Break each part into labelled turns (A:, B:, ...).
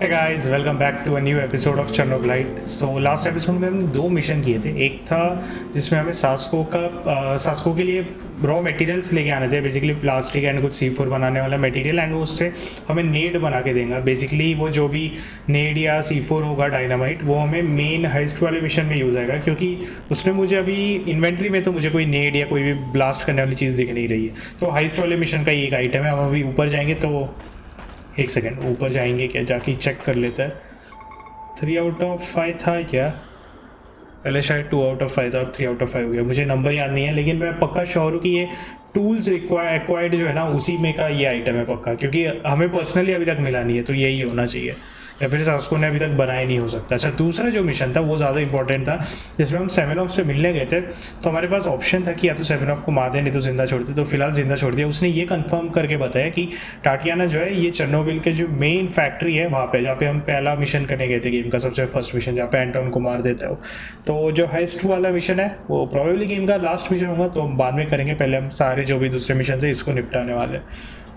A: Hey guys, welcome back to a new episode of Chernobylite. So last episode में हमने दो mission किए थे। एक था जिसमें हमें सास्को के लिए रॉ मटेरियल्स लेके आने थे, बेसिकली प्लास्टिक एंड कुछ C4 बनाने वाला मटेरियल, एंड वो उससे हमें नेड बना के देगा। बेसिकली वो जो भी नेड या C4 होगा डायनामाइट, वो हमें मेन हाइस्ट वाले मिशन में यूज़ आएगा, क्योंकि उसमें मुझे अभी इन्वेंट्री में तो मुझे कोई नेड या कोई भी ब्लास्ट करने वाली चीज़ दिख नहीं रही है। तो हाइस्ट वाले मिशन का ये एक आइटम है। हम अभी ऊपर जाएंगे तो एक सेकेंड, ऊपर जाएंगे क्या, जाके चेक कर लेता है। 3/5 था क्या? पहले शायद 2/5 था, अब 3/5 हो गया। मुझे नंबर याद नहीं है, लेकिन मैं पक्का श्योर हूँ कि ये टूल्स एक्वायर्ड जो है ना, उसी में का ये आइटम है पक्का, क्योंकि हमें पर्सनली अभी तक मिला नहीं है, तो यही होना चाहिए, या फिर सास्को ने अभी तक बनाया नहीं हो सकता। अच्छा, दूसरा जो मिशन था वो ज़्यादा इंपॉर्टेंट था, जिसमें हम सेवेनॉफ से मिलने गए थे। तो हमारे पास ऑप्शन था कि या तो सेवेनॉफ को मार दें, नहीं तो जिंदा छोड़ते। तो फिलहाल जिंदा छोड़ दिया। उसने ये कंफर्म करके बताया कि टाटियाना जो है ये चेर्नोबिल के जो मेन फैक्ट्री है वहाँ पे, जहाँ पे हम पहला मिशन करने गए थे, गेम का सबसे फर्स्ट मिशन, जहाँ पे एंटोन को मार देता है। तो जो हाइस्ट वाला मिशन है वो प्रोबेबली गेम का लास्ट मिशन होगा, तो हम बाद में करेंगे। पहले हम सारे जो भी दूसरे मिशन है इसको निपटाने वाले हैं।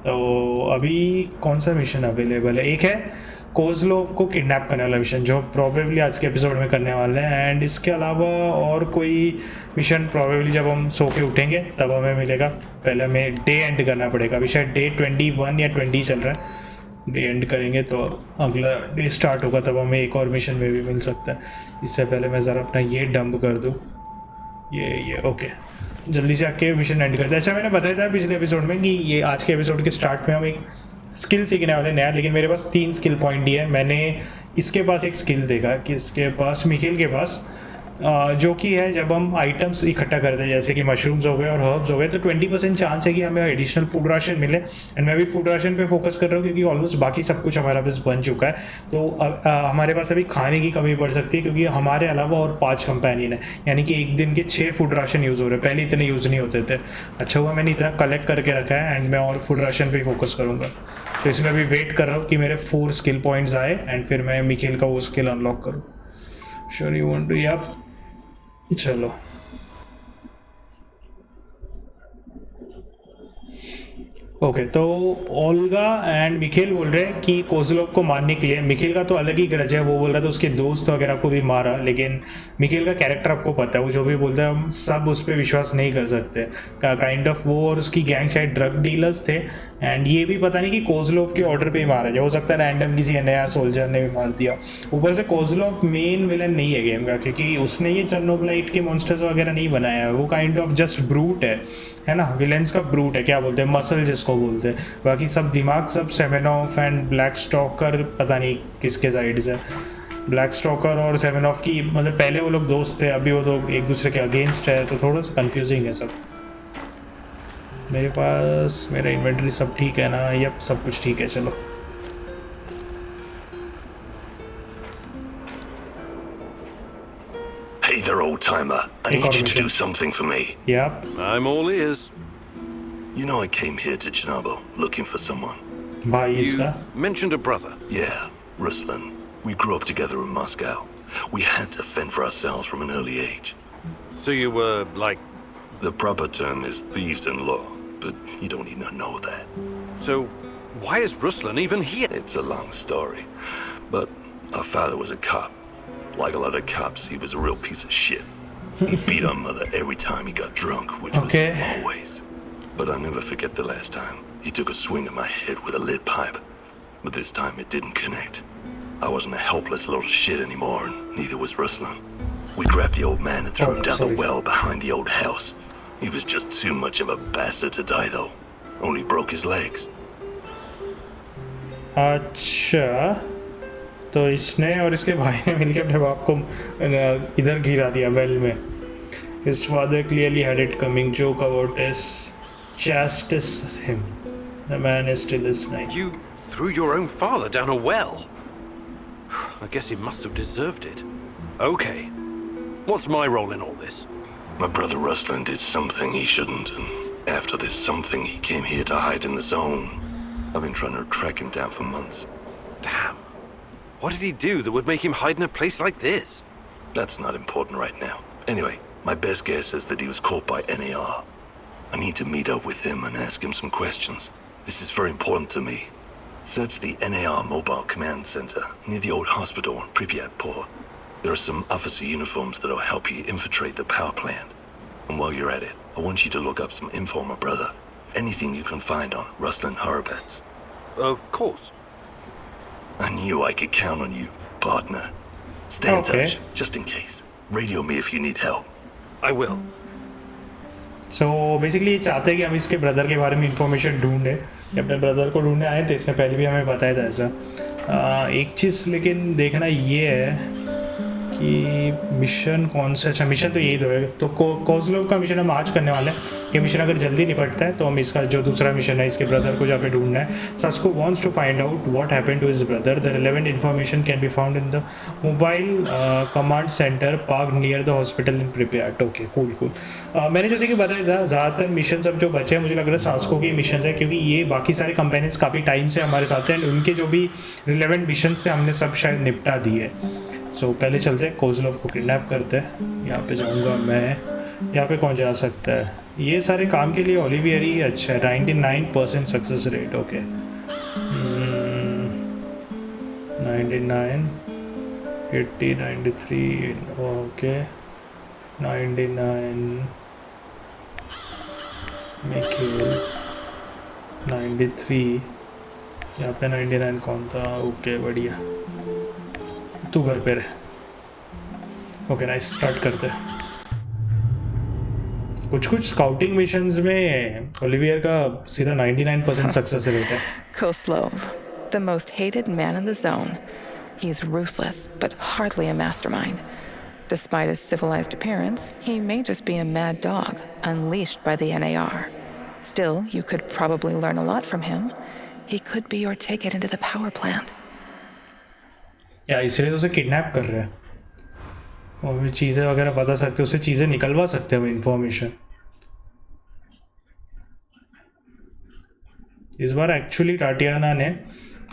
A: तो अभी कौन सा मिशन अवेलेबल है? एक है कोजलोव को किडनैप करने वाला मिशन, जो प्रोबेबली आज के एपिसोड में करने वाले हैं। एंड इसके अलावा और कोई मिशन प्रोबेबली जब हम सो के उठेंगे तब हमें मिलेगा। पहले हमें डे एंड करना पड़ेगा। अभी शायद डे 21 या 20 चल रहा है। डे एंड करेंगे तो अगला डे स्टार्ट होगा, तब हमें एक और मिशन में भी मिल सकता है। इससे पहले मैं ज़रा अपना ये डंप कर दूँ। ये ओके, जल्दी से आके मिशन एंड करते हैं। अच्छा, मैंने बताया था पिछले एपिसोड में कि ये आज के एपिसोड के स्टार्ट में हम एक स्किल सीखने वाले नया, लेकिन मेरे पास 3 स्किल पॉइंट ही है। मैंने इसके पास एक स्किल देखा कि इसके पास, मिखेल के पास, जो कि है जब हम आइटम्स इकट्ठा करते हैं, जैसे कि मशरूम्स हो गए और हर्ब्स हो गए, तो 20% चांस है कि हमें एडिशनल फूड राशन मिले। एंड मैं भी फूड राशन पे फोकस कर रहा हूँ, क्योंकि ऑलमोस्ट बाकी सब कुछ हमारा पास बन चुका है। तो हमारे पास अभी खाने की कमी पड़ सकती है, क्योंकि हमारे अलावा और 5 कंपेनियन है, यानी कि एक दिन के 6 फूड राशन यूज़ हो रहे हैं। पहले इतने यूज़ नहीं होते थे। अच्छा हुआ मैंने इतना कलेक्ट करके रखा है, एंड मैं और फूड राशन पर फोकस करूँगा। तो इसलिए अभी वेट कर रहा हूँ कि मेरे 4 स्किल पॉइंट्स आए, एंड फिर मैं मिखेल का वो स्किल अनलॉक करूँ। Sure you want to? या चलो, ओके। तो ओल्गा एंड मिखेल बोल रहे हैं कि कोजलोव को मारने के लिए, मिखेल का तो अलग ही ग्रज है, वो बोल रहा था उसके दोस्त वगैरह को भी मारा, लेकिन मिखेल का कैरेक्टर आपको पता है, वो जो भी बोलता है हम सब उस पर विश्वास नहीं कर सकते। काइंड ऑफ वो और उसकी गैंग शायद ड्रग डीलर्स थे, एंड ये भी पता नहीं कि कोजलोव के ऑर्डर पे ही मारा जाए, हो सकता है रैंडम किसी नया सोल्जर ने भी मार दिया। ऊपर से कोजलोव मेन विलन नहीं है गेम का, क्योंकि उसने ये चेर्नोबिलाइट के मॉन्स्टर्स वगैरह नहीं बनाया है। वो काइंड ऑफ जस्ट ब्रूट है ना, विलेंस का ब्रूट है, क्या बोलते हैं, मसल जिसको बोलते हैं। बाकी सब दिमाग सब सेवेनॉफ एंड ब्लैक स्टॉकर, पता नहीं किसके साइड से। ब्लैक स्टॉकर और सेवेनॉफ की, मतलब पहले वो लोग दोस्त थे, अभी वो लोग एक दूसरे के अगेंस्ट है, तो थोड़ा सा कंफ्यूजिंग है सब। मेरे पास मेरा इन्वेंटरी सब ठीक है ना? यप, सब कुछ ठीक है। चलो,
B: Hey there, old-timer. I need you to do something for me.
A: yep,
C: I'm all ears.
B: You know I came here to Chernobyl looking for someone.
A: भाई
C: You
A: इसका
C: mentioned a brother.
B: Yeah, Ruslan. We grew up together in Moscow. We had to fend for ourselves from an early age.
C: So you were like...
B: The proper term is thieves-in-law, but you don't need to know that.
C: So why is Ruslan even here?
B: It's a long story, but our father was a cop. Like a lot of cops, he was a real piece of shit. He beat our mother every time he got drunk, which
A: Okay.
B: was always. But I'll never forget the last time. He took a swing at my head with a lead pipe. But this time it didn't connect. I wasn't a helpless little shit anymore, and neither was Ruslan. We grabbed the old man and threw him down the well behind the old house. He was just too much of a bastard to die, though. Only broke his legs.
A: अच्छा, तो इसने और इसके भाई ने मिलकर अपने बाप को इधर गिरा दिया वेल में। His father clearly had it coming. Joke about his chastise him. The man is still listening.
C: You threw your own father down a well. I guess he must have deserved it. Okay. What's my role in all this?
B: My brother Ruslan did something he shouldn't, and after this something he came here to hide in the zone. I've been trying to track him down for months.
C: Damn. What did he do that would make him hide in a place like this?
B: That's not important right now. Anyway, my best guess is that he was caught by NAR. I need to meet up with him and ask him some questions. This is very important to me. Search the NAR Mobile Command Center near the old hospital in Pripyat Port. There are some officer uniforms that'll help you infiltrate the power plant. And while you're at it, I want you to look up some info on my brother. Anything you can find on Ruslan Horowitz.
C: Of course.
B: I knew I could count on you, partner. Stay in touch, just in case. Radio me if you need help.
C: I will.
A: So basically ये चाहते हैं कि हम इसके brother के बारे में information ढूंढें कि अपने ब्रदर को ढूंढने आए थे, इसने पहले भी हमें बताया था ऐसा। एक चीज़ लेकिन देखना ये है कि मिशन कौन सा, अच्छा मिशन तो यही तो है, तो कोज़लोव का मिशन हम आज करने वाले हैं। ये मिशन अगर जल्दी निपटता है तो हम इसका जो दूसरा मिशन है इसके ब्रदर को जाके ढूंढना है। Sasko wants to find out what happened to his brother. The relevant information can be found in the mobile command center park near the hospital in Pripyat. Okay cool cool. मैंने जैसे कि बताया था ज़्यादातर मिशन अब जो बचे हैं मुझे लग रहा है सास्को के मिशन है, क्योंकि ये बाकी सारे कंपेनियंस काफ़ी टाइम से हमारे साथ हैं, उनके जो भी रिलेवेंट मिशन थे हमने सब शायद निपटा दिए। सो पहले चलते हैं कोज़लोव को किडनैप करते हैं। यहाँ पे जाऊँगा मैं, यहाँ पे कौन जा सकता है? ये सारे काम के लिए ओलिवियर ही अच्छा है। 99% success rate. Okay 99 80 93 okay 99 Mikel 93 यहाँ पे 99 कौन था? ओके बढ़िया, तू घर पे रहे। ओके नाइस, स्टार्ट करते हैं। कुछ स्काउटिंग मिशंस में ओलिवियर का सीधा 99% सक्सेस रेट है।
D: Kozlov, the most hated man in the zone. He's ruthless, but hardly a mastermind. Despite his civilized appearance, he may just be a mad dog, unleashed by the NAR. Still, you could probably learn a lot from him. He could be your ticket into the power plant.
A: या इसलिए तो उसे kidnap कर रहे हैं और भी चीज़ें वगैरह बता सकते हैं, उसे चीज़ें निकलवा सकते हैं इंफॉर्मेशन। इस बार एक्चुअली टाटियाना ने,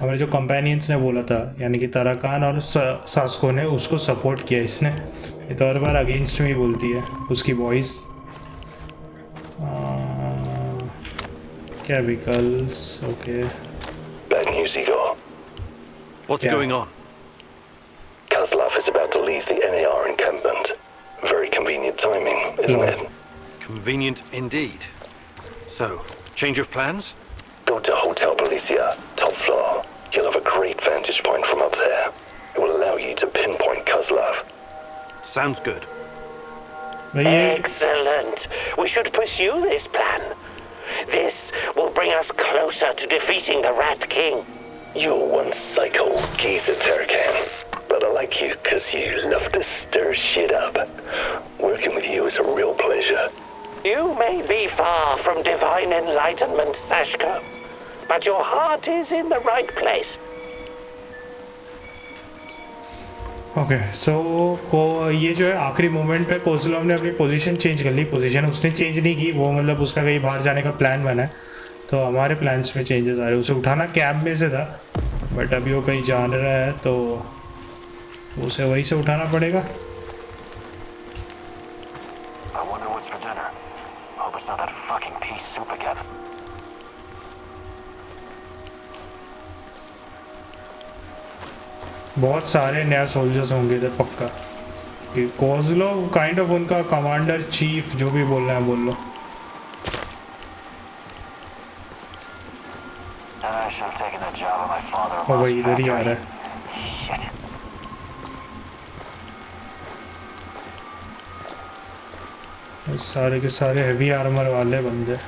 A: हमारे जो कंपेनियंस ने बोला था, यानी कि ताराकान और सास्को ने उसको सपोर्ट किया। इसने ये तो हर बार अगेंस्ट में बोलती है उसकी voice. Chemicals okay.
B: Bad news, Igor.
C: What's going on?
B: Kozlov is about to leave the NAR encampment. Very convenient timing, isn't it?
C: Convenient indeed. So, change of plans?
B: Go to Hotel Policia, top floor. You'll have a great vantage point from up there. It will allow you to pinpoint Kozlov.
C: Sounds good.
E: Excellent. We should pursue this plan. This will bring us closer to defeating the Rat King.
B: You're one psycho geezer, Tarakan. But I like you because you love to stir shit up. Working with you is a real pleasure.
E: You may be far from divine enlightenment, Sashka, but your heart is in the right place.
A: Okay so ये जो है आखिरी moment पे Kozlov ने अपनी position change कर ली। Position उसने change नहीं की, वो मतलब उसका कहीं बाहर जाने का प्लान बना है, तो हमारे प्लान्स में चेंजेस आ रहे हैं। उसे उठाना कैब में से था, बट अभी वो कहीं जान रहा है तो उसे वहीं से उठाना पड़ेगा।
F: I wonder what's for dinner. Hope it's not that fucking pea soup again.
A: बहुत सारे नया सोल्जर्स होंगे इधर पक्का। कोज़लोव काइंड ऑफ उनका कमांडर चीफ, जो भी बोलना है बोल लो।
F: I should have taken that job on my father.
A: और वही इधर ही आ रहा है।
F: Shit.
A: सारे के सारे हेवी आर्मर वाले बंदे।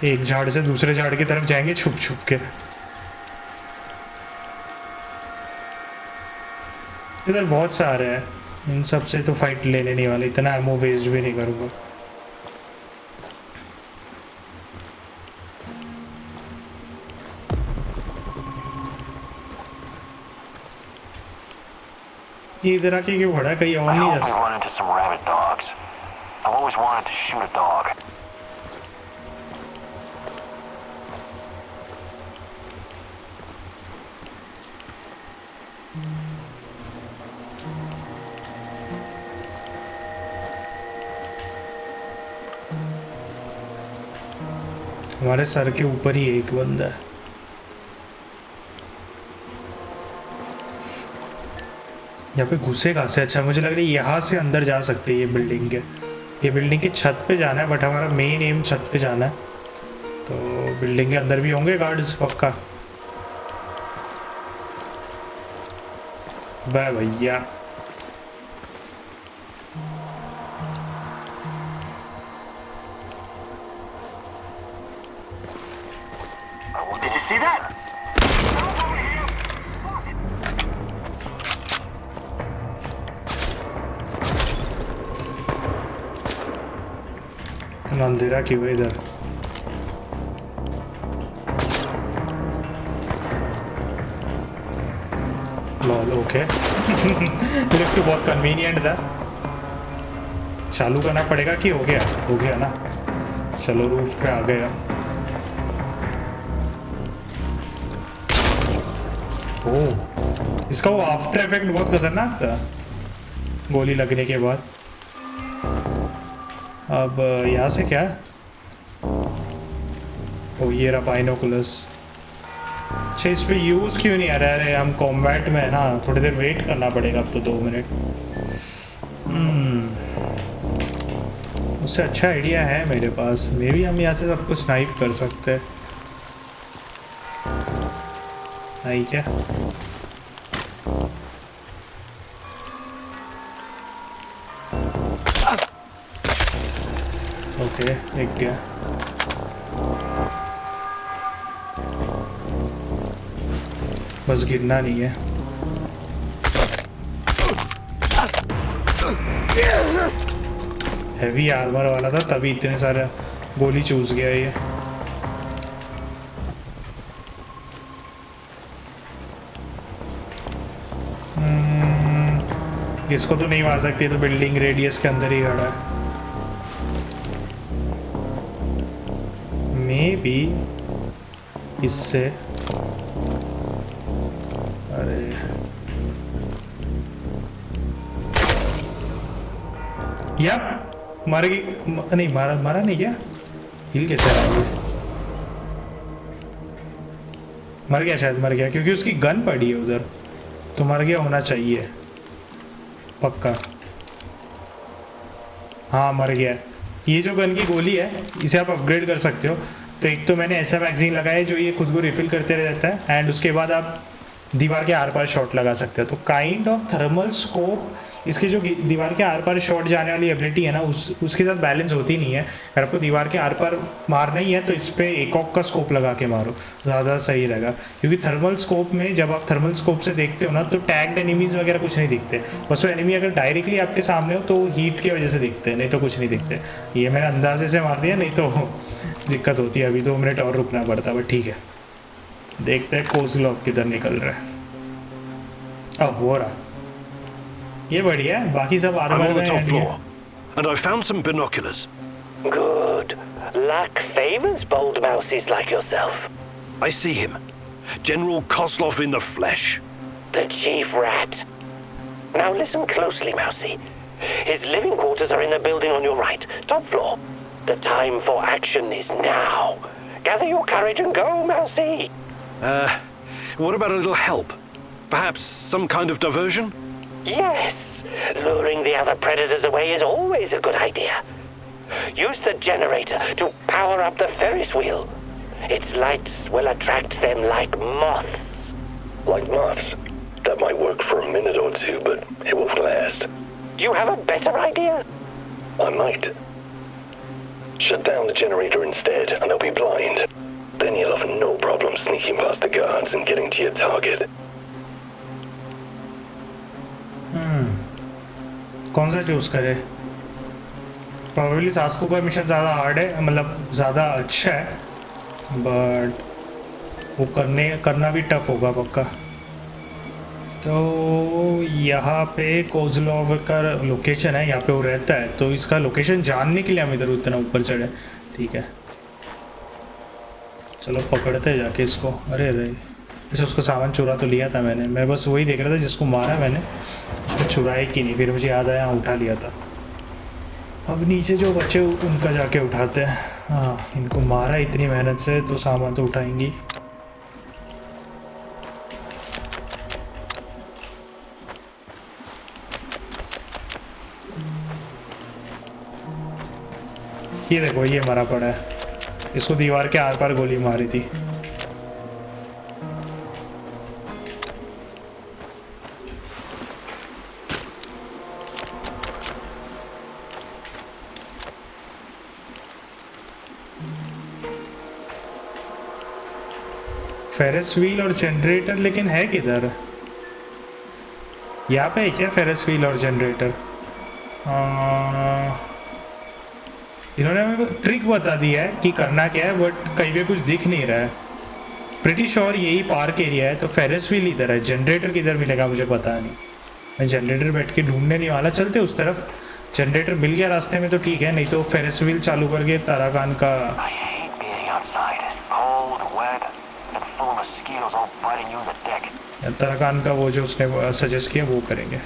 A: एक झाड़ से दूसरे झाड़ की तरफ जाएंगे छुप छुप के। इधर बहुत सारे हैं, इन सब से तो फाइट लेने नहीं वाले, इतना एमो वेस्ट भी नहीं करूँगा। ये इधर आके क्यों खड़ा है? कहीं और
F: I
A: नहीं
F: hope
A: जा
F: we run into some rabid dogs. I've always wanted to shoot a dog.
A: हमारे सर के ऊपर ही एक बंदा है। यहाँ पे घुसे कहाँ से? अच्छा मुझे लग रहा है यहाँ से अंदर जा सकते हैं। ये बिल्डिंग के छत पे जाना है, बट हमारा मेन एम छत पे जाना है। तो बिल्डिंग के अंदर भी होंगे गार्ड्स पक्का। बाय भैया।
F: Did you see that?
A: अंधेरा क्यों है इधर? Lol okay. लिफ्ट बहुत कन्वीनियंट था। चालू करना पड़ेगा कि हो गया ना। चलो रूफ पे आ गया। ओह, इसका वो आफ्टर इफेक्ट बहुत खतरनाक था गोली लगने के बाद। अब यहाँ से क्या? ओ ये रहा बाइनोकुलर्स। अच्छा इस पे यूज़ क्यों नहीं आ रहा है? अरे हम कॉम्बैट में है ना, थोड़ी देर वेट करना पड़ेगा अब तो 2 मिनट। उससे अच्छा आइडिया है मेरे पास। मे बी हम यहाँ से सब कुछ स्नाइप कर सकते हैं। नहीं क्या? ओके एक गया। बस गिरना नहीं है। हैवी आर्मर वाला था तभी इतने सारे गोली चूस गया ये। इसको तो नहीं मार सकती, तो बिल्डिंग रेडियस के अंदर ही खड़ा है। मे बी इससे। अरे या मर गई? नहीं मारा नहीं क्या? हिल कैसे रहा? मर गया शायद, मर गया क्योंकि उसकी गन पड़ी है उधर, तो मर गया होना चाहिए पक्का। हाँ मर गया। ये जो गन की गोली है इसे आप अपग्रेड कर सकते हो। तो एक तो मैंने ऐसा मैगजीन लगाया है जो ये खुद को रिफिल करते रहता है, एंड उसके बाद आप दीवार के आर पार शॉट लगा सकते हो। तो काइंड ऑफ थर्मल स्कोप इसकी जो दीवार के आर पार शॉट जाने वाली एबिलिटी है ना, उसके साथ बैलेंस होती नहीं है। अगर आपको दीवार के आर पार मारना ही है तो इस पर एकॉक का स्कोप लगा के मारो, ज़्यादा सही रहेगा। क्योंकि थर्मल स्कोप में जब आप थर्मल स्कोप से देखते हो ना, तो टैग्ड एनिमीज़ वगैरह कुछ नहीं दिखते। बस वो एनिमी अगर डायरेक्टली आपके सामने हो तो हीट की वजह से दिखते हैं, नहीं तो कुछ नहीं दिखते। ये मैंने अंदाजे से मार दिया, नहीं तो दिक्कत होती है। अभी 2 मिनट और रुकना पड़ता है, बट ठीक है। देखते हैं कोज़लॉव किधर निकल रहा है। अब हो रहा, ये बढ़िया है। बाकी सब
C: I'm on the top
A: armour
C: floor, and I found some binoculars.
E: Good. Luck favors bold mouses like yourself.
C: I see him. General Kozlov in the flesh.
E: The chief rat. Now listen closely, Mousy. His living quarters are in the building on your right, top floor. The time for action is now. Gather your courage and go, Mousy.
C: What about a little help? Perhaps some kind of diversion?
E: Yes. Luring the other predators away is always a good idea. Use the generator to power up the Ferris wheel. Its lights will attract them like moths.
B: Like moths? That might work for a minute or two, but it won't last.
E: Do you have a better idea?
B: I might. Shut down the generator instead, and they'll be blind. Then you'll have no problem sneaking past the guards and getting to your target.
A: कौन सा choose करे? Probably सास्को का mission ज़्यादा hard है, मतलब ज़्यादा अच्छा है, बट वो करना भी टफ होगा पक्का। तो यहाँ पे कोज़लॉव का लोकेशन है, यहाँ पे वो रहता है, तो इसका लोकेशन जानने के लिए हम इधर उतना ऊपर चढ़े। ठीक है चलो पकड़ते हैं जाके इसको। अरे अरे जैसे उसका सामान चुरा तो लिया था मैंने, मैं बस वही देख रहा था जिसको मारा मैंने उसको चुराए कि नहीं, फिर मुझे याद आया उठा लिया था। अब नीचे जो बचे उनका जाके उठाते हैं। हाँ, इनको मारा इतनी मेहनत से तो सामान तो उठाएंगी। ये देखो, ये मरा पड़ा है, इसको दीवार के आर पार गोली मारी थी। फेरिस व्हील और जनरेटर लेकिन है किधर? यहाँ पे है क्या फेरिस व्हील और जनरेटर? इन्होंने हमें ट्रिक बता दिया है कि करना क्या है, बट कहीं पे कुछ दिख नहीं रहा है। प्रिटी श्योर यही पार्क एरिया है, तो फेरिस व्हील इधर है, जनरेटर किधर मिलेगा मुझे पता नहीं। मैं जनरेटर बैठ के ढूंढने नहीं वाला, चलते उस तरफ। जनरेटर मिल गया रास्ते में तो ठीक है, नहीं तो फेरिस व्हील चालू करके ताराकान का।
F: I hate being outside. Cold, wet, and full of mosquitoes all biting you in the dick.
A: ताराकान का वो जो उसने सजेस्ट किया वो करेंगे।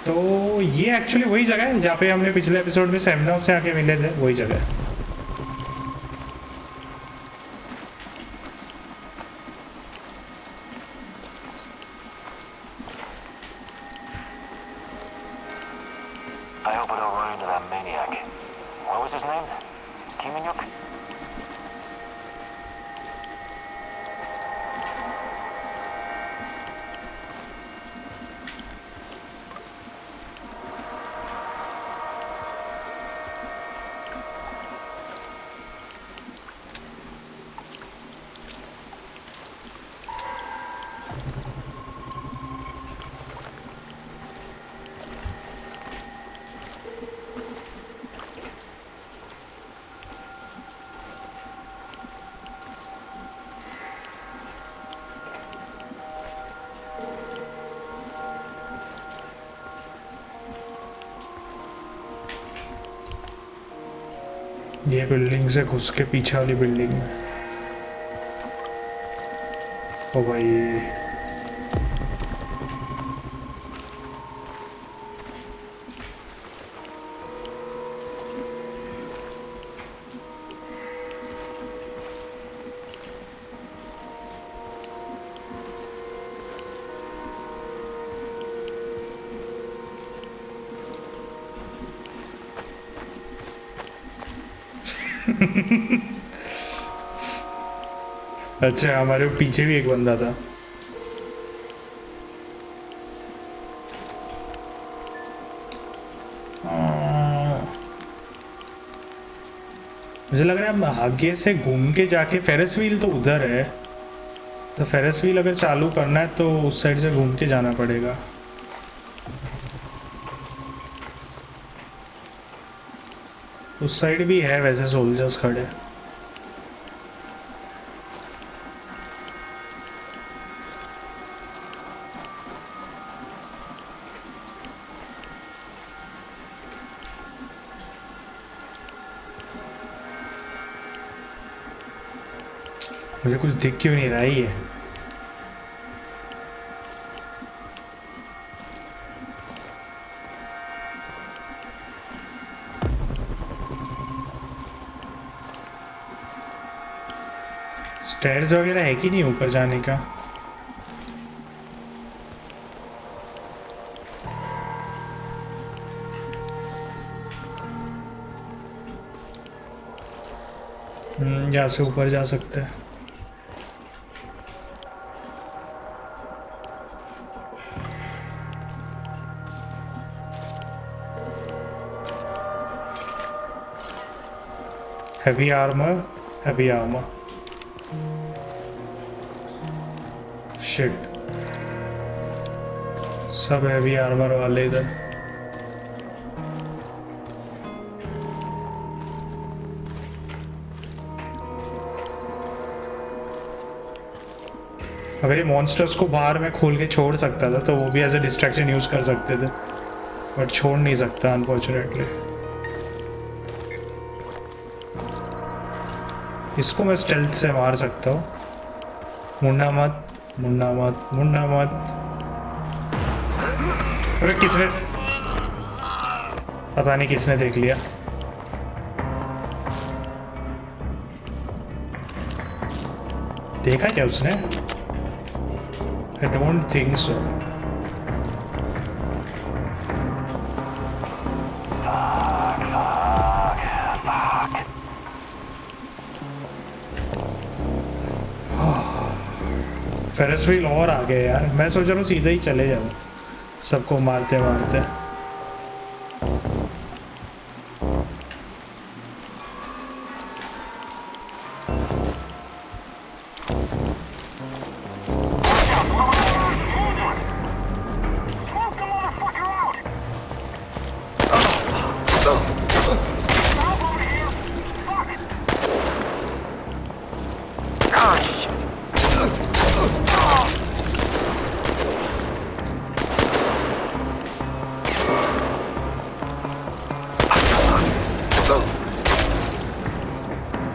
A: तो ये एक्चुअली वही जगह है जहाँ पे हमने पिछले एपिसोड में सेमिनार से आके मिले थे, वही जगह है।
F: I hope I don't run into that maniac. What was his name? Kimanyuk?
A: ये बिल्डिंग से घुस के पीछे वाली बिल्डिंग में। ओ भाई, अच्छा हमारे पीछे भी एक बंदा था। मुझे लग रहा है आगे से घूम के जाके फेरिस व्हील तो उधर है, तो फेरिस व्हील अगर चालू करना है तो उस साइड से घूम के जाना पड़ेगा। उस साइड भी है वैसे सोल्जर्स खड़े। मुझे कुछ दिख क्यों नहीं रहा है? स्टेयर्स वगैरह है कि नहीं ऊपर जाने का? यहाँ से ऊपर जा सकते हैं। Heavy armor, heavy armor. Shit. सब heavy armor वाले इधर। अगर ये मॉन्स्टर्स को बाहर में खोल के छोड़ सकता था तो वो भी एज ए डिस्ट्रैक्शन यूज कर सकते थे, बट छोड़ नहीं सकता अनफॉर्चुनेटली। इसको मैं स्टेल्थ से मार सकता हूँ। मुन्ना मत, मुन्ना मत, मुन्ना मत। अरे किसने, पता नहीं किसने देख लिया। देखा क्या उसने? I don't think so. Ferris wheel और आ गए यार। मैं सोच रहा हूँ सीधा ही चले जाऊँ सबको मारते मारते।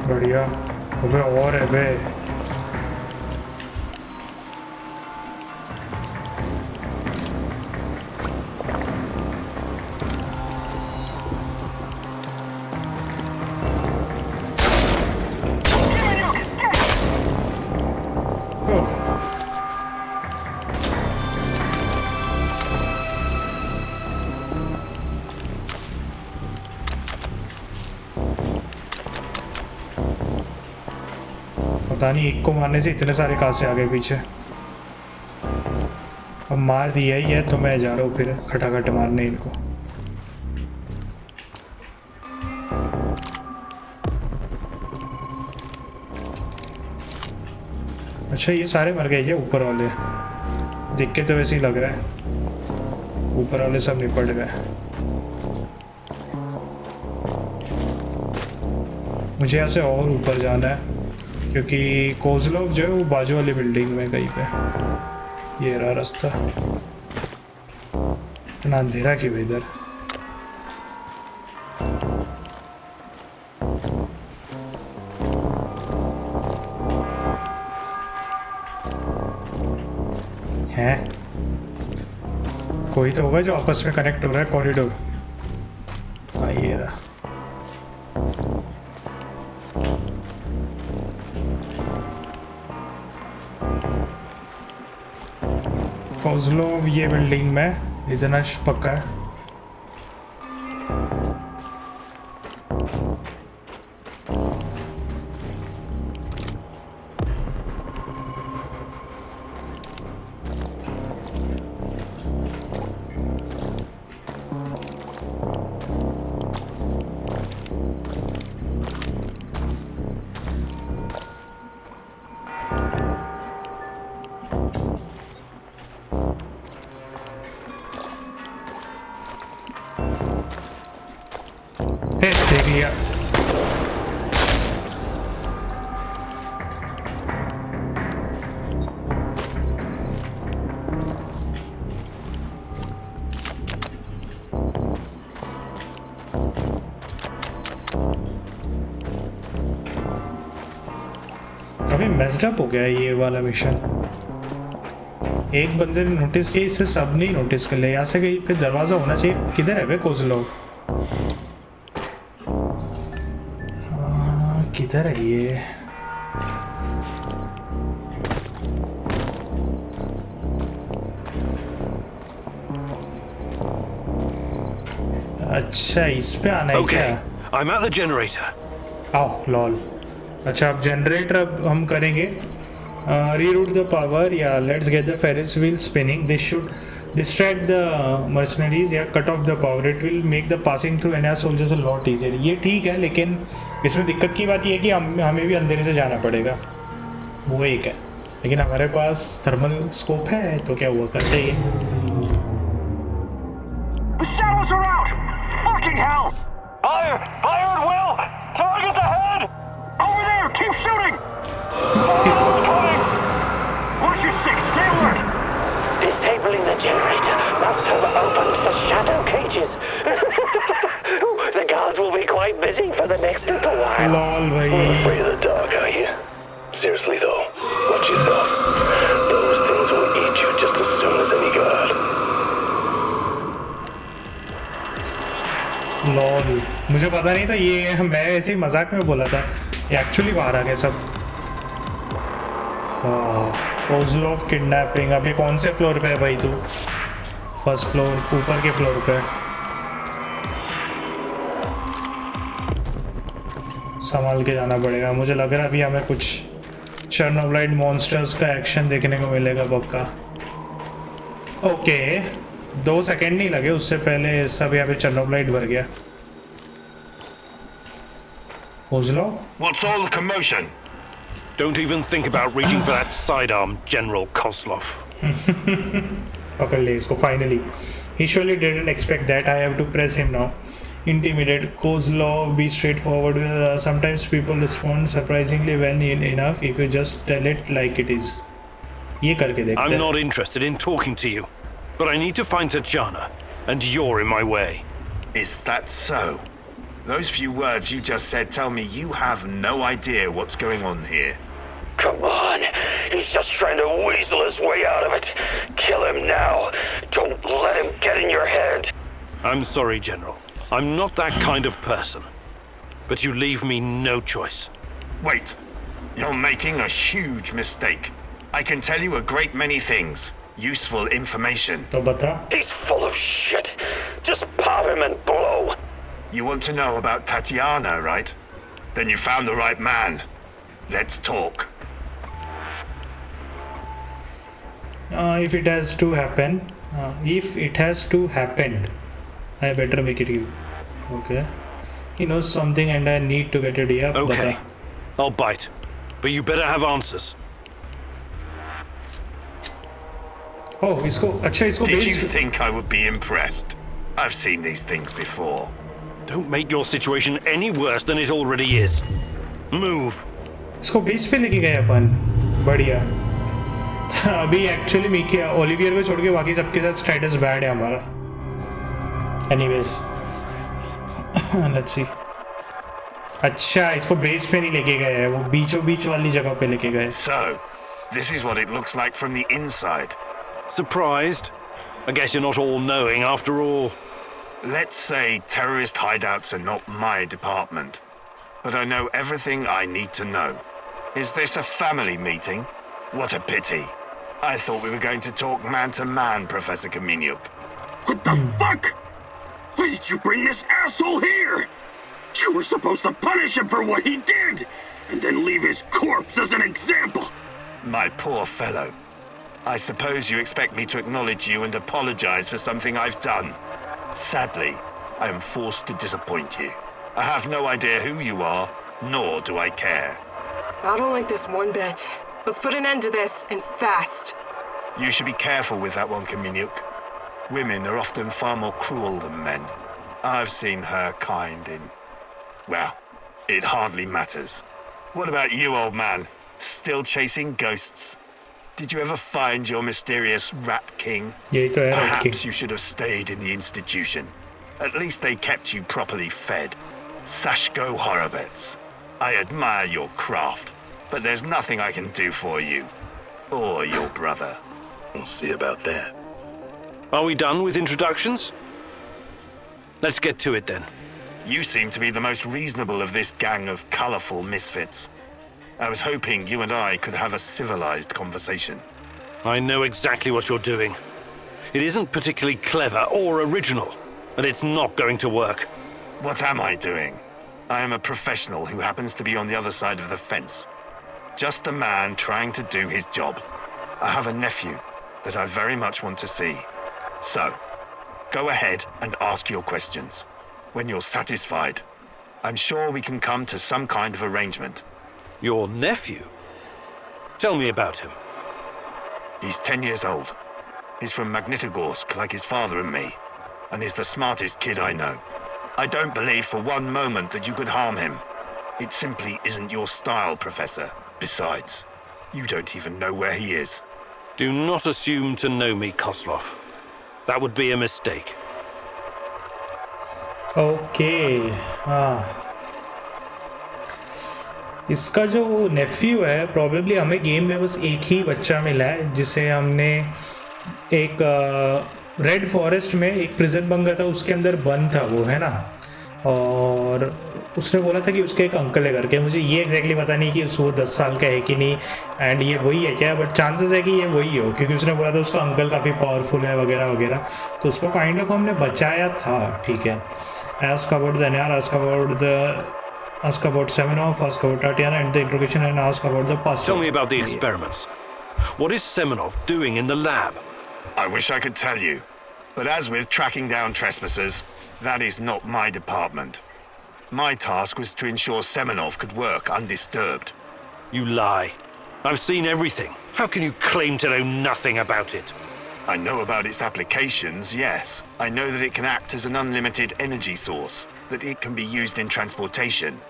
A: बढ़िया। अबे और है बे। पता नहीं एक को मारने से इतने सारे कहाँ से आ गए पीछे। अब मार दिया ही है तो मैं जा रहा हूँ फिर खटाखट मारने इनको। अच्छा ये सारे मर गए ये ऊपर वाले? देख के तो वैसे ही लग रहा है ऊपर वाले सब निपट गए। मुझे यहाँ से और ऊपर जाना है क्योंकि कोज़लोव जो है वो बाजू वाली बिल्डिंग में कहीं पे। ये रहा रास्ता। इतना अंधेरा क्यों इधर? है कोई तो होगा जो आपस में कनेक्ट हो रहा है कॉरिडोर। हाँ ये रहा। कोज़लोव ये बिल्डिंग में इतना पक्का है। देख लिया। काफी मेस्ड अप हो गया ये वाला मिशन। एक बंदे ने नोटिस किया, इसे सब नहीं नोटिस कर लिया। यहाँ से कहीं पे दरवाजा होना चाहिए। किधर है वे कोज़लोव? किधर है ये? अच्छा इस पे आना है क्या?
C: I'm at the generator.
A: आओ लॉल। अच्छा अब जनरेटर अब हम करेंगे। रीरूट द पावर या let's get the ferris wheel spinning. This should distract the mercenaries या cut off the power. It will make the passing through enemy soldiers a lot easier. ये ठीक है लेकिन इसमें दिक्कत की बात ये है कि हमें भी अंधेरे से जाना पड़ेगा। वो एक है लेकिन हमारे पास थर्मल स्कोप है तो क्या हुआ करते ही है।
F: The shadows are out! Fucking hell! Fire! Fire at will! Target ahead! Over there! Keep shooting! Fire coming! Watch your six! Stay alert!
E: Disabling the generator must have opened the shadow cages. The guards will be quite busy for the next little while.
A: Lol भाई।
B: Afraid of the dark, are you? Seriously though, watch yourself. Those things will eat you just as soon as any guard.
A: Lol मुझे पता नहीं था ये। मैं ऐसे ही मजाक में बोला था। ये एक्चुअली बाहर आ गए सब। Kozlov kidnapping. अभी कौन से फ्लोर पे है भाई तू? फर्स्ट फ्लोर, ऊपर के फ्लोर पे। संभाल के जाना पड़ेगा। मुझे लग रहा है अभी हमें कुछ चर्नोब्लाइट मॉन्स्टर्स का एक्शन देखने को मिलेगा पक्का। ओके 2 सेकेंड नहीं लगे, उससे पहले सब यहाँ पे चर्नोब्लाइट भर गया। Kozlov?
B: What's all the commotion?
C: Don't even think about reaching for that sidearm, General Kozlov.
A: पकड़ ले इसको finally. He surely didn't expect that. I have to press him now. Intimidate Kozlov, be straightforward. Sometimes people respond surprisingly well enough if you just tell it like it is. ये करके देखते हैं.
C: I'm not interested in talking to you, but I need to find Tatjana, and you're in my way.
B: Is that so? Those few words you just said tell me you have no idea what's going on here.
E: Come on. He's just trying to weasel his way out of it. Kill him now. Don't let him get in your head.
C: I'm sorry, General. I'm not that kind of person. But you leave me no choice.
B: Wait. You're making a huge mistake. I can tell you a great many things. Useful information.
A: तो बता.
E: He's full of shit. Just pop him and blow.
B: You want to know about Tatiana, right? Then you found the right man. Let's talk.
A: If it has to happen, I better make it you. Okay. He knows something and I need to get it here.
C: Okay. I'll bite. But you better have answers.
A: Oh, इसको
B: Did you
A: base.
B: think I would be impressed? I've seen these things before.
C: Don't make your situation any worse than it already is. Move.
A: इसको base पे लेके गए अपन। बढ़िया। अभी actually Mickey Olivier को छोड़ के बाकी सबके साथ स्टेटस बैड है हमारा। Anyways let's see. अच्छा इसको बेस पे नहीं लेके गए हैं, वो बीचों बीच वाली जगह पे लेके गए।
B: So, this is what it looks like from the inside.
C: Surprised? I guess you're not all-knowing after all.
B: Let's say terrorist hideouts are not my department, but I know everything I need to know. Is this a family meeting? What a pity. I thought we were going to talk man to man, Professor Kaminyuk.
F: What the fuck? Why did you bring this asshole here? You were supposed to punish him for what he did, and then leave his corpse as an example.
B: My poor fellow. I suppose you expect me to acknowledge you and apologize for something I've done. Sadly, I am forced to disappoint you. I have no idea who you are, nor do I care.
G: I don't like this one bit. Let's put an end to this, and fast.
B: You should be careful with that one, Kaminyuk. Women are often far more cruel than men. I've seen her kind in... well, it hardly matters. What about you, old man? Still chasing ghosts? Did you ever find your mysterious Rat King?
A: यही तो है Rat King.
B: Perhaps you should have stayed in the institution. At least they kept you properly fed. Sashko Horobets. I admire your craft, but there's nothing I can do for you. Or your brother. We'll see about that.
C: Are we done with introductions? Let's get to it then.
B: You seem to be the most reasonable of this gang of colorful misfits. I was hoping you and I could have a civilized conversation.
C: I know exactly what you're doing. It isn't particularly clever or original, and it's not going to work.
B: What am I doing? I am a professional who happens to be on the other side of the fence. Just a man trying to do his job. I have a nephew that I very much want to see. So, go ahead and ask your questions. When you're satisfied, I'm sure we can come to some kind of arrangement.
C: Your nephew? Tell me about him.
B: He's 10 years old. He's from Magnitogorsk, like his father and me, and he's the smartest kid I know. I don't believe for one moment that you could harm him. It simply isn't your style, Professor. Besides, you don't even know where he is.
C: Do not assume to know me, Kozlov. That would be a mistake.
A: Okay. हाँ इसका जो नेफ्यू है probably हमें game में बस एक ही बच्चा मिला है जिसे हमने एक रेड फॉरेस्ट में एक प्रिजन बंगा था उसके अंदर बंद था वो है ना और उसने बोला था कि उसके एक अंकल है करके, मुझे ये एग्जैक्टली पता नहीं कि वो 10 साल का है कि नहीं, एंड ये वही है क्या, बट चांसेस है कि ये वही हो, क्योंकि उसने बोला था उसका अंकल काफ़ी पावरफुल है वगैरह वगैरह, तो उसको काइंड ऑफ हमने बचाया था। ठीक है, ask about the NR, ask about Semenov, ask about Tatiana and the interrogation, and ask about the password.
C: Tell me about the experiments. What is Semenov doing in the lab?
H: I wish I could tell you, but as with tracking down trespassers, that is not my department. My task was to ensure Semenov could work undisturbed.
C: You lie. I've seen everything. How can you claim to know nothing about it?
H: I know about its applications, yes. I know that it can act as an unlimited energy source, that it can be used in transportation,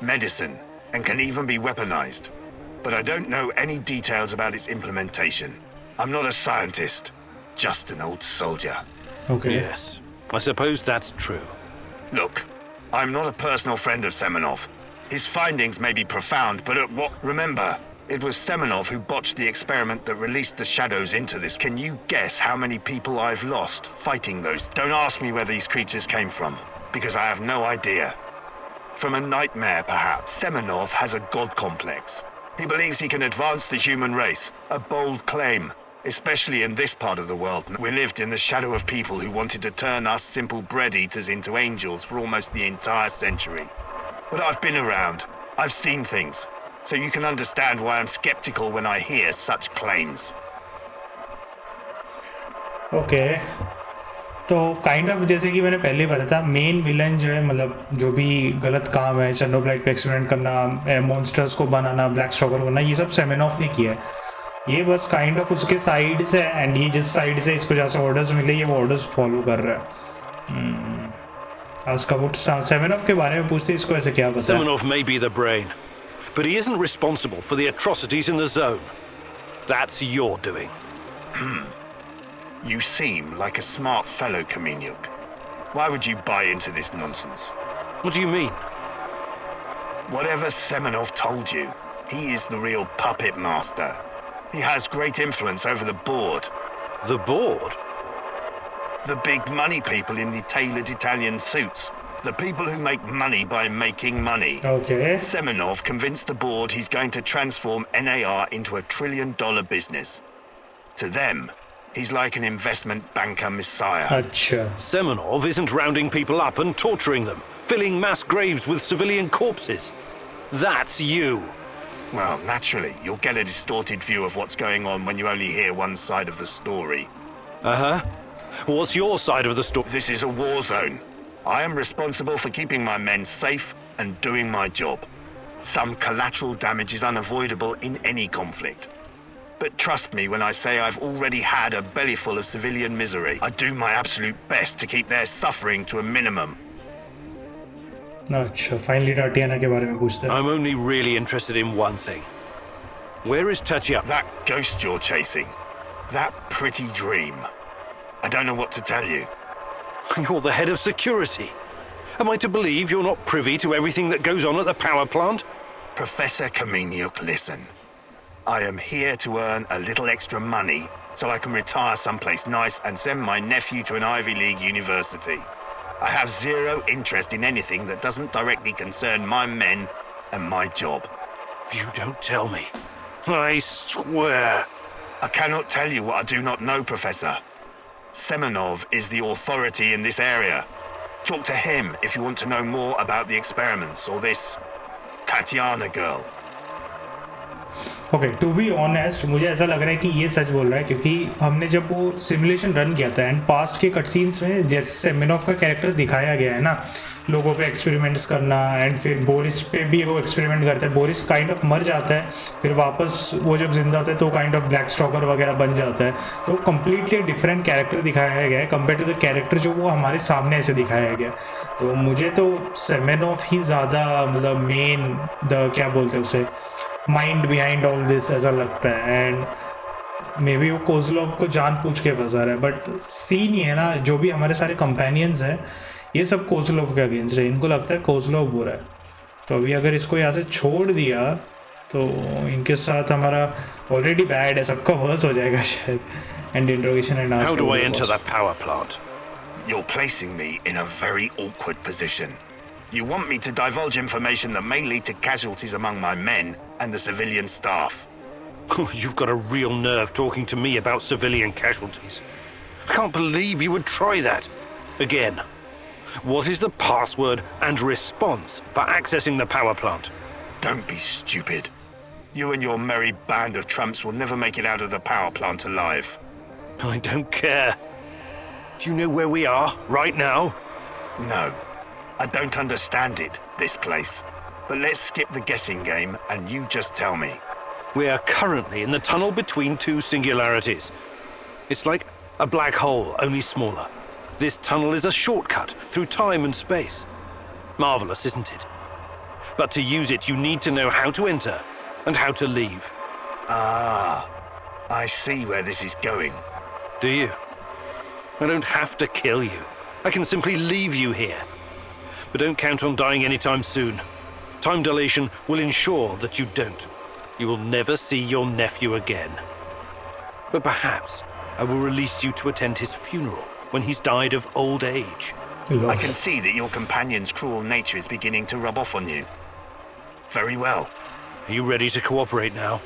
H: medicine, and can even be weaponized. But I don't know any details about its implementation. I'm not a scientist, just an old soldier.
A: Okay.
C: Yes, I suppose that's true.
H: Look, I'm not a personal friend of Semenov. His findings may be profound, but at what? Remember, it was Semenov who botched the experiment that released the shadows into this. Can you guess how many people I've lost fighting those? Don't ask me where these creatures came from, because I have no idea. From a nightmare, perhaps. Semenov has a god complex. He believes he can advance the human race, a bold claim, especially in this part of the world. We lived in the shadow of people who wanted to turn us simple bread eaters into angels for almost the entire century. But I've been around. I've seen things. So you can understand why I'm skeptical when I hear such claims.
A: Okay. तो kind of जैसे कि मैंने पहले ही बताया था, main villain जो है, मतलब जो भी गलत काम है, चेर्नोबिलाइट पे एक्सपेरिमेंट करना, मॉन्स्टर्स को बनाना, ब्लैक स्टॉकर करना, ये सब सेमेनॉफ ने किया है। ये बस काइंड ऑफ उसके साइड से, एंड ये जिस साइड से इसको जैसे ऑर्डर्स मिले ये वो ऑर्डर्स फॉलो कर रहा है। आस्क अबाउट सेमेनॉफ के बारे में पूछते इसको ऐसे क्या पता है?
C: Semenov may be the brain, but he isn't responsible for the atrocities in the zone. That's your doing.
H: You seem like a smart fellow, Kaminyuk. Why would you buy into this nonsense?
C: What do you mean?
H: Whatever Semenov told you, he is the real puppet master. He has great influence over the board.
C: The board?
H: The big money people in the tailored Italian suits. The people who make money by making money.
A: Okay.
H: Semenov convinced the board he's going to transform NAR into a $1 trillion business. To them, he's like an investment banker messiah.
A: अच्छा।
C: Semenov isn't rounding people up and torturing them, filling mass graves with civilian corpses. That's you.
H: Well, naturally, you'll get a distorted view of what's going on when you only hear one side of the story.
C: Uh-huh. What's your side of the story?
H: This is a war zone. I am responsible for keeping my men safe and doing my job. Some collateral damage is unavoidable in any conflict. But trust me when I say I've already had a bellyful of civilian misery. I do my absolute best to keep their suffering to a minimum.
A: अच्छा, finally Tatiana के बारे में पूछते हैं।
C: I'm only really interested in one thing. Where is Tatiana?
H: That ghost you're chasing. That pretty dream. I don't know what to tell you.
C: You're the head of security. Am I to believe you're not privy to everything that goes on at the power plant?
H: Professor Kaminyuk, listen. I am here to earn a little extra money so I can retire someplace nice and send my nephew to an Ivy League university. I have zero interest in anything that doesn't directly concern my men and my job.
C: You don't tell me. I swear.
H: I cannot tell you what I do not know, Professor. Semenov is the authority in this area. Talk to him if you want to know more about the experiments or this Tatiana girl.
A: Okay, to be honest मुझे ऐसा लग रहा है कि ये सच बोल रहा है, क्योंकि हमने जब वो सिमुलेशन रन किया था एंड पास्ट के कटसीन्स में जैसे सेमेनॉफ का कैरेक्टर दिखाया गया है ना, लोगों पे एक्सपेरिमेंट्स करना, एंड फिर बोरिस पे भी वो एक्सपेरिमेंट करता है। बोरिस काइंड ऑफ मर जाता है, फिर वापस वो जब जिंदा होता है तो काइंड ऑफ ब्लैक स्टॉकर वगैरह बन जाता है। तो कम्प्लीटली डिफरेंट कैरेक्टर दिखाया गया है कंपेयर टू द कैरेक्टर जो वो हमारे सामने ऐसे दिखाया गया। तो मुझे तो सेमेनॉफ ही ज़्यादा मतलब मेन द क्या बोलते हैं उसे माइंड बिहाइंड ऑल दिस ऐसा लगता है। एंड मे बी वो कोजलोव को जान पूछ के फंसा रहा है, बट सीन ही है ना, जो भी हमारे सारे कंपेनियंस हैं ये सब कोजलोव के अगेंस्ट है, इनको लगता है कोजलोव बुरा है। तो अभी अगर इसको यहाँ से छोड़ दिया तो इनके साथ हमारा ऑलरेडी बैड है, सबका वर्स हो जाएगा शायद। And interrogation and
C: How do I enter that power plant?
H: You're placing me in a very awkward position. You want me to divulge information that may lead to casualties among my men and the civilian staff.
C: You've got a real nerve talking to me about civilian casualties. I can't believe you would try that. Again, what is the password and response for accessing the power plant?
H: Don't be stupid. You and your merry band of trumps will never make it out of the power plant alive.
C: I don't care. Do you know where we are right now?
H: No. I don't understand it, this place. But let's skip the guessing game and you just tell me.
C: We are currently in the tunnel between two singularities. It's like a black hole, only smaller. This tunnel is a shortcut through time and space. Marvelous, isn't it? But to use it, you need to know how to enter and how to leave.
H: Ah, I see where this is going.
C: Do you? I don't have to kill you. I can simply leave you here. But don't count on dying anytime soon. Time dilation will ensure that you don't. You will never see your nephew again. But perhaps I will release you to attend his funeral when he's died of old age.
H: I can see that your companion's cruel nature is beginning to rub off on you. Very well.
C: Are you ready to cooperate now?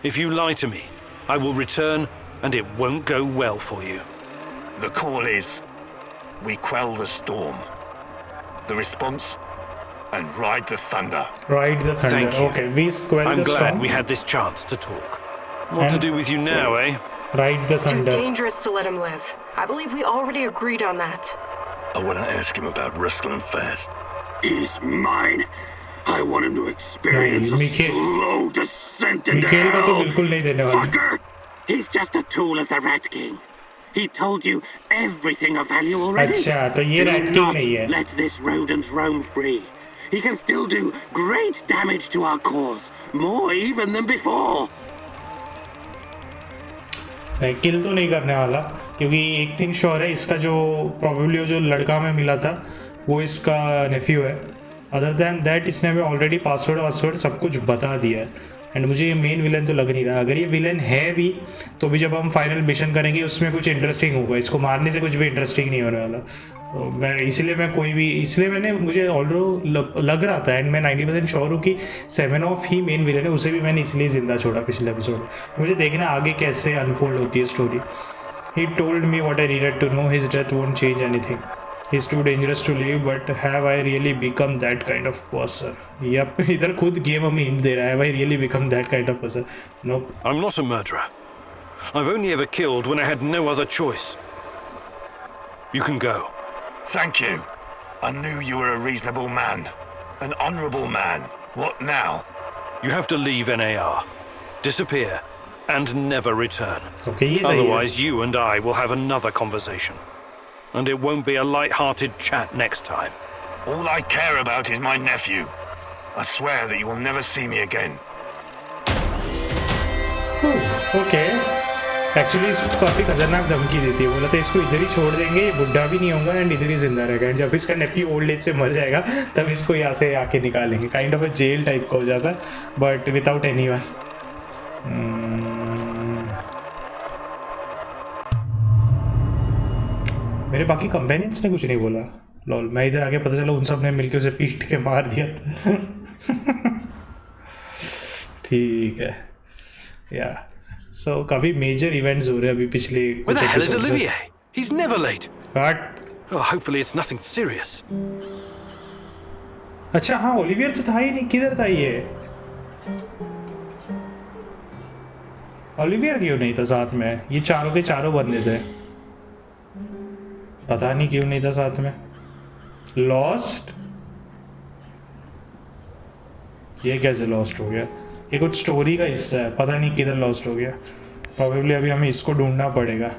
C: If you lie to me, I will return and it won't go well for you.
H: The call is, we quell the storm. The response, and ride the thunder.
A: Ride the thunder.
C: Thank you.
A: Okay, we quell
C: I'm
A: the
C: glad
A: storm.
C: we had this chance to talk. What to do with you now, eh?
A: Ride the
G: It's too
A: thunder.
G: dangerous to let him live. I believe we already agreed on that.
B: I want to ask him about wrestling fast.
I: He's mine. I want him to experience a
A: Mikhail-
I: slow descent into
A: Mikhail को तो
I: hell.
A: बिल्कुल नहीं देने वाला.
I: Fucker! He's just a tool of the Rat King. He told you everything of value already.
A: अच्छा, तो ये
I: Do
A: Rat King
I: not
A: नहीं है.
I: let this rodent roam free. He can still do great damage to our cause, more even than before.
A: नहीं, किल तो नहीं करने वाला क्योंकि एक थिंग श्योर है, इसका जो प्रोबेबली जो लड़का में मिला था वो इसका नेफ्यू है. अदर दैन दैट इसने हमें ऑलरेडी पासवर्ड सब कुछ बता दिया है. एंड मुझे ये मेन विलन तो लग नहीं रहा. अगर ये विलन है भी तो भी जब हम फाइनल मिशन करेंगे उसमें कुछ इंटरेस्टिंग होगा. इसको मारने से कुछ भी इंटरेस्टिंग नहीं होने वाला. तो मैंने मुझे ऑलरेडी लग रहा था एंड मैं 90% श्योर हूँ कि सेमेनॉफ ही मेन विलन है. उसे भी मैंने इसलिए ज़िंदा छोड़ा पिछले एपिसोड. मुझे देखना आगे कैसे अनफोल्ड होती है story. He told me what I needed to know. His death won't change anything. He's too dangerous to live, but have I really become that kind of person? Yep, इधर खुद game हमें hint दे रहा है. Have I really become that kind of person? Nope.
C: I'm not a murderer. I've only ever killed when I had no other choice. You can go.
H: Thank you. I knew you were a reasonable man. An honorable man. What now?
C: You have to leave NAR. Disappear. And never return.
A: Okay, ये सही है.
C: Otherwise, you and I will have another conversation. And it won't be a light-hearted chat next time.
H: All I care about is my nephew. I swear that you will never see me again.
A: Okay. Actually इसको काफ़ी खतरनाक धमकी देती है. बोला था इसको इधर ही छोड़ देंगे, ये बुढ़ा भी नहीं होगा एंड इधर ही जिंदा रहेगा. एंड जब इसका नेफ्यू ओल्ड एज से मर जाएगा तब इसको यहाँ से आके निकालेंगे. Kind of a jail type का हो जाता, बट विदाउट एनीवन. मेरे बाकी कंपेनियंस ने कुछ नहीं बोला. लॉल, मैं इधर आके पता चला उन सब ने मिलके उसे पीट के मार दिया. ठीक है. या सो काफी मेजर इवेंट्स हो रहे हैं अभी पिछले.
C: Where the hell is Olivier? He's never late.
A: But
C: Oh, hopefully it's nothing serious.
A: अच्छा हाँ, ओलिवियर तो था ही नहीं. किधर था ये? ओलिवियर क्यों नहीं था साथ में? ये चारों के चारों बंदे थे. पता नहीं क्यों नहीं था साथ में. लॉस्ट? ये कैसे लॉस्ट हो गया? ये कुछ स्टोरी का हिस्सा है, पता नहीं किधर लॉस्ट हो गया. प्रोबेबली अभी हमें इसको ढूंढना पड़ेगा.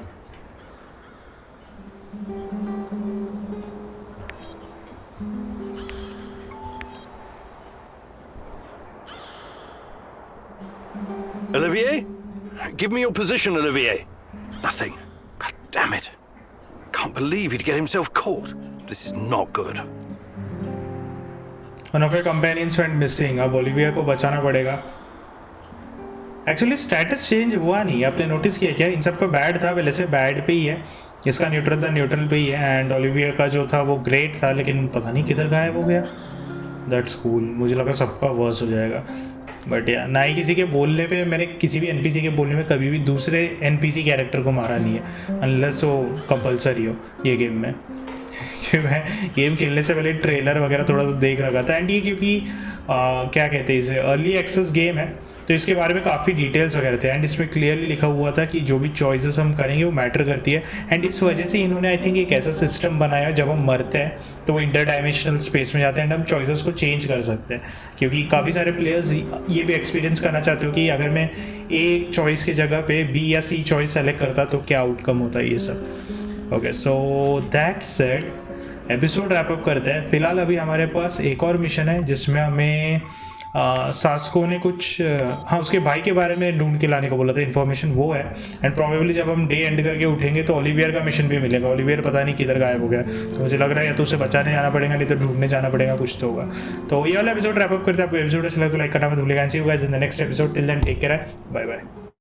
C: Olivier? Give me your position, Olivier. Nothing. God damn it. Can't believe he'd get himself caught. This is not good.
A: One of your companions went missing. अब ओलिविया को बचाना पड़ेगा. एक्चुअली स्टेटस चेंज हुआ नहीं. आपने नोटिस किया क्या? इन सब का बैड था, पहले से बैड पे ही है. इसका न्यूट्रल था, न्यूट्रल पे ही है। एंड ओलिवियर का जो था वो ग्रेट था, लेकिन पता नहीं किधर गायब हो गया। दैट्स कूल, मुझे लगा सबका वर्स हो जाएगा, बट यार ना ही किसी के बोलने पे, मैंने किसी भी एनपीसी के बोलने में कभी भी दूसरे एनपीसी कैरेक्टर को मारा नहीं है, अनलेस वो कंपलसरी हो ये गेम में। मैं गेम खेलने से पहले ट्रेलर वगैरह थोड़ा सा देख रखा था। एंड ये क्योंकि क्या कहते हैं इसे, अर्ली एक्सेस गेम है, तो इसके बारे में काफ़ी डिटेल्स वगैरह थे। एंड इसमें क्लियरली लिखा हुआ था कि जो भी चॉइसेस हम करेंगे वो मैटर करती है। एंड इस वजह से इन्होंने आई थिंक एक ऐसा सिस्टम बनाया जब हम मरते हैं तो वो इंटर डायमेंशनल स्पेस में जाते हैं एंड हम चॉइसेस को चेंज कर सकते हैं। क्योंकि काफ़ी सारे प्लेयर्स ये भी एक्सपीरियंस करना चाहते हो कि अगर मैं ए चॉइस की जगह पे बी या सी चॉइस सेलेक्ट करता तो क्या आउटकम होता है, ये सब। Okay, so that said episode wrap up करते हैं। फिलहाल अभी हमारे पास एक और मिशन है जिसमें हमें सास्को ने कुछ हाँ उसके भाई के बारे में ढूंढ के लाने को बोला था, इन्फॉर्मेशन वो है। एंड प्रोबेबली जब हम डे एंड करके उठेंगे तो ओलिवियर का मिशन भी मिलेगा। ओलिवियर पता नहीं किधर गायब हो गया, तो मुझे लग रहा है या तो उसे बचाने जाना पड़ेगा, नहीं तो ढूंढने जाना पड़ेगा, कुछ तो होगा। तो ये वाला एपिसोड रैप अप करते हैं। आपको एपिसोड अच्छा लगा तो लाइक करना मत भूलिएगा। See you guys in the next episode. Till then take care, bye bye.